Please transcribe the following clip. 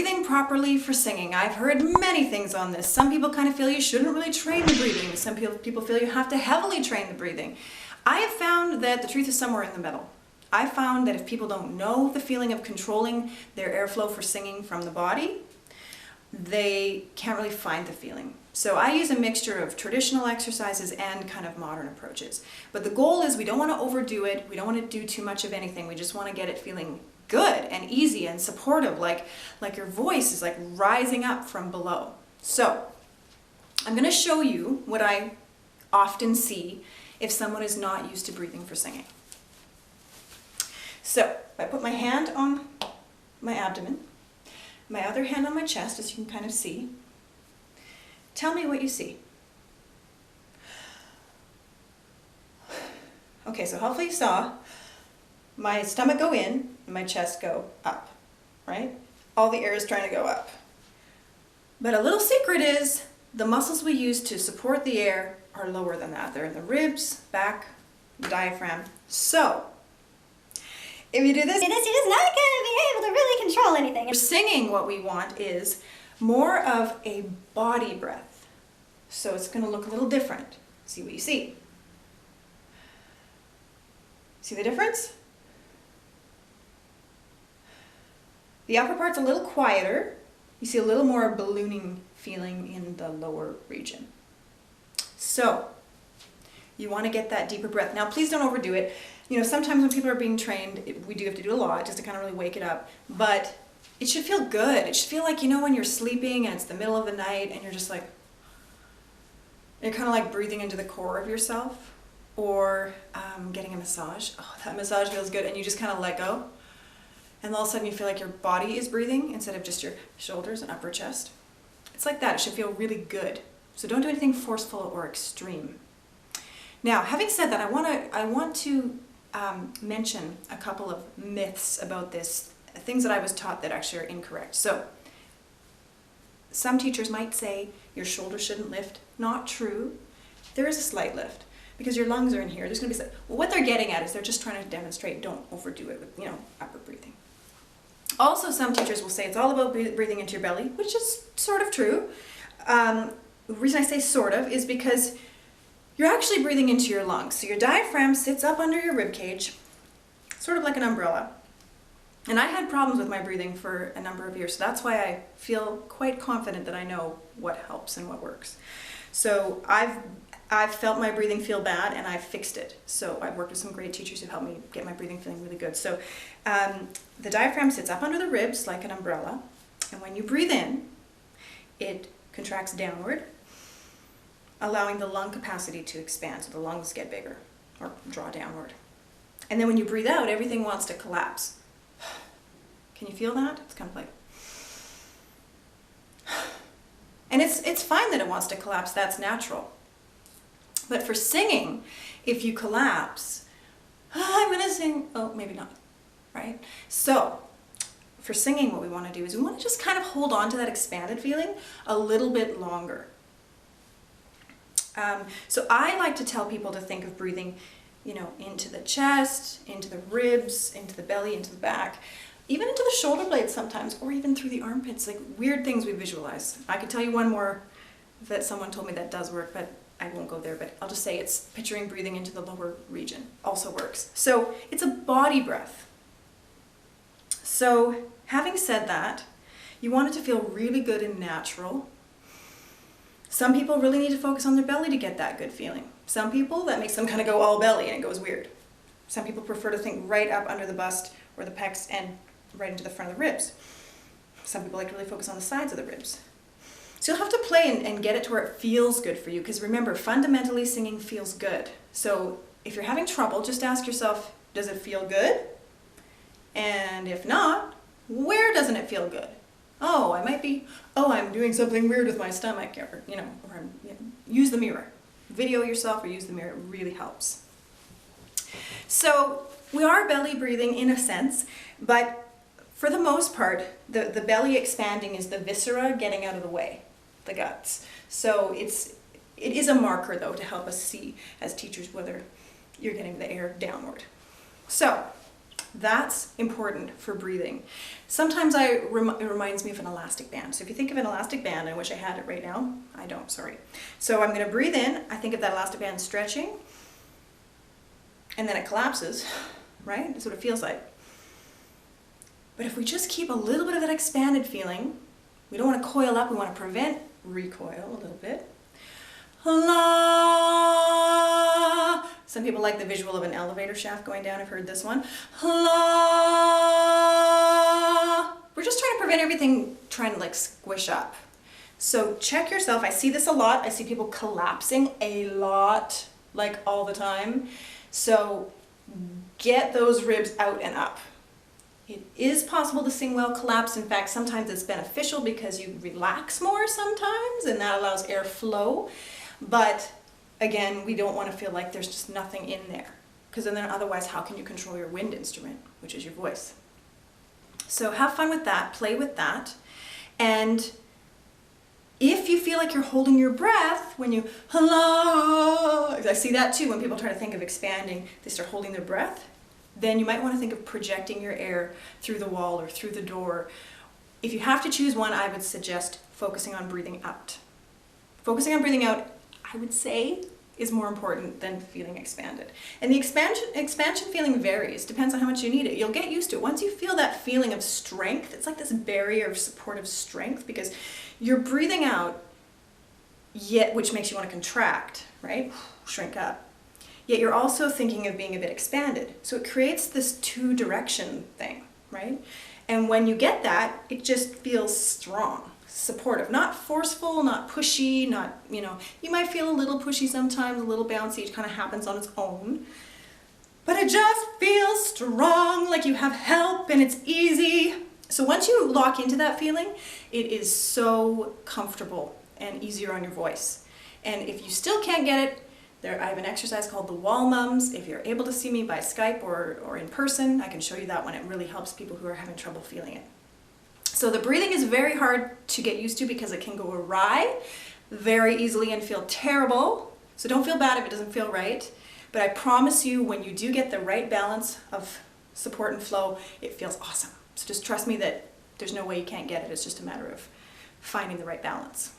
breathing properly for singing. I've heard many things on this. Some people kind of feel you shouldn't really train the breathing. Some people feel you have to heavily train the breathing. I have found that the truth is somewhere in the middle. I found that if people don't know the feeling of controlling their airflow for singing from the body, they can't really find the feeling. So I use a mixture of traditional exercises and kind of modern approaches. But the goal is we don't want to overdo it. We don't want to do too much of anything. We just want to get it feeling good and easy and supportive, like your voice is like rising up from below. So I'm going to show you what I often see if someone is not used to breathing for singing. So I put my hand on my abdomen, my other hand on my chest, as you can kind of see. Tell me what you see. Okay, so hopefully you saw my stomach go in and my chest go up, right? All the air is trying to go up. But a little secret is the muscles we use to support the air are lower than that. They're in the ribs, back, the diaphragm. So, if you do this, you're just not going to be able to really control anything. For singing, what we want is more of a body breath. So it's going to look a little different. See what you see. See the difference? The upper part's a little quieter. You see a little more ballooning feeling in the lower region. So, you want to get that deeper breath. Now, please don't overdo it. You know, sometimes when people are being trained, we do have to do a lot just to kind of really wake it up. But it should feel good. It should feel like, you know, when you're sleeping and it's the middle of the night and you're just like, you're kind of like breathing into the core of yourself, or getting a massage. Oh, that massage feels good, and you just kind of let go. And all of a sudden you feel like your body is breathing instead of just your shoulders and upper chest. It's like that. It should feel really good. So don't do anything forceful or extreme. Now, having said that, I want to mention a couple of myths about this, things that I was taught that actually are incorrect. So, some teachers might say your shoulders shouldn't lift. Not true. There is a slight lift because your lungs are in here. There's going to be well, what they're getting at is they're just trying to demonstrate don't overdo it with, you know, upper breathing. Also, some teachers will say it's all about breathing into your belly, which is sort of true. The reason I say sort of is because you're actually breathing into your lungs. So your diaphragm sits up under your rib cage, sort of like an umbrella. And I had problems with my breathing for a number of years, so that's why I feel quite confident that I know what helps and what works. So I've felt my breathing feel bad and I've fixed it. So I've worked with some great teachers who helped me get my breathing feeling really good. So the diaphragm sits up under the ribs like an umbrella, and when you breathe in, it contracts downward, allowing the lung capacity to expand, so the lungs get bigger or draw downward. And then when you breathe out, everything wants to collapse. Can you feel that? It's kind of like... And it's fine that it wants to collapse, that's natural. But for singing, if you collapse, I'm going to sing, oh, maybe not, right? So, for singing, what we want to do is we want to just kind of hold on to that expanded feeling a little bit longer. So I like to tell people to think of breathing, you know, into the chest, into the ribs, into the belly, into the back, even into the shoulder blades sometimes, or even through the armpits, like weird things we visualize. I could tell you one more that someone told me that does work, but I won't go there, but I'll just say it's picturing breathing into the lower region also works. So it's a body breath. So having said that, you want it to feel really good and natural. Some people really need to focus on their belly to get that good feeling. Some people, that makes them kind of go all belly and it goes weird. Some people prefer to think right up under the bust or the pecs and right into the front of the ribs. Some people like to really focus on the sides of the ribs. So you'll have to play and get it to where it feels good for you, because remember, fundamentally singing feels good. So if you're having trouble, just ask yourself, does it feel good? And if not, where doesn't it feel good? Oh, I'm doing something weird with my stomach, or, you know, use the mirror. Video yourself or use the mirror, it really helps. So we are belly breathing in a sense, but for the most part, the belly expanding is the viscera getting out of the way, the guts. So it is a marker though to help us see as teachers whether you're getting the air downward. So That's important for breathing. Sometimes it reminds me of an elastic band. So if you think of an elastic band, I wish I had it right now. I don't, sorry. So I'm going to breathe in. I think of that elastic band stretching. And then it collapses, right? That's what it feels like. But if we just keep a little bit of that expanded feeling, we don't want to coil up. We want to prevent recoil a little bit. La. Some people like the visual of an elevator shaft going down. I've heard this one. La. We're just trying to prevent everything trying to like squish up. So check yourself. I see this a lot. I see people collapsing a lot, like all the time. So get those ribs out and up. It is possible to sing well collapsed. In fact, sometimes it's beneficial because you relax more sometimes and that allows airflow. But again, we don't want to feel like there's just nothing in there, because then otherwise how can you control your wind instrument, which is your voice? So have fun with that, play with that. And if you feel like you're holding your breath when you, hello, I see that too when people try to think of expanding, they start holding their breath, then you might want to think of projecting your air through the wall or through the door. If you have to choose one, I would suggest focusing on breathing out. Focusing on breathing out, I would say, is more important than feeling expanded. And the expansion feeling varies, depends on how much you need it. You'll get used to it. Once you feel that feeling of strength, it's like this barrier of supportive strength because you're breathing out, yet which makes you want to contract, right? Shrink up. Yet you're also thinking of being a bit expanded. So it creates this two-direction thing, right? And when you get that, it just feels strong. Supportive, not forceful, not pushy, not, you might feel a little pushy sometimes, a little bouncy, it kind of happens on its own. But it just feels strong, like you have help and it's easy. So once you lock into that feeling, it is so comfortable and easier on your voice. And if you still can't get it, I have an exercise called the wall mums. If you're able to see me by Skype or in person, I can show you that one. It really helps people who are having trouble feeling it. So the breathing is very hard to get used to because it can go awry very easily and feel terrible. So don't feel bad if it doesn't feel right. But I promise you, when you do get the right balance of support and flow, it feels awesome. So just trust me that there's no way you can't get it. It's just a matter of finding the right balance.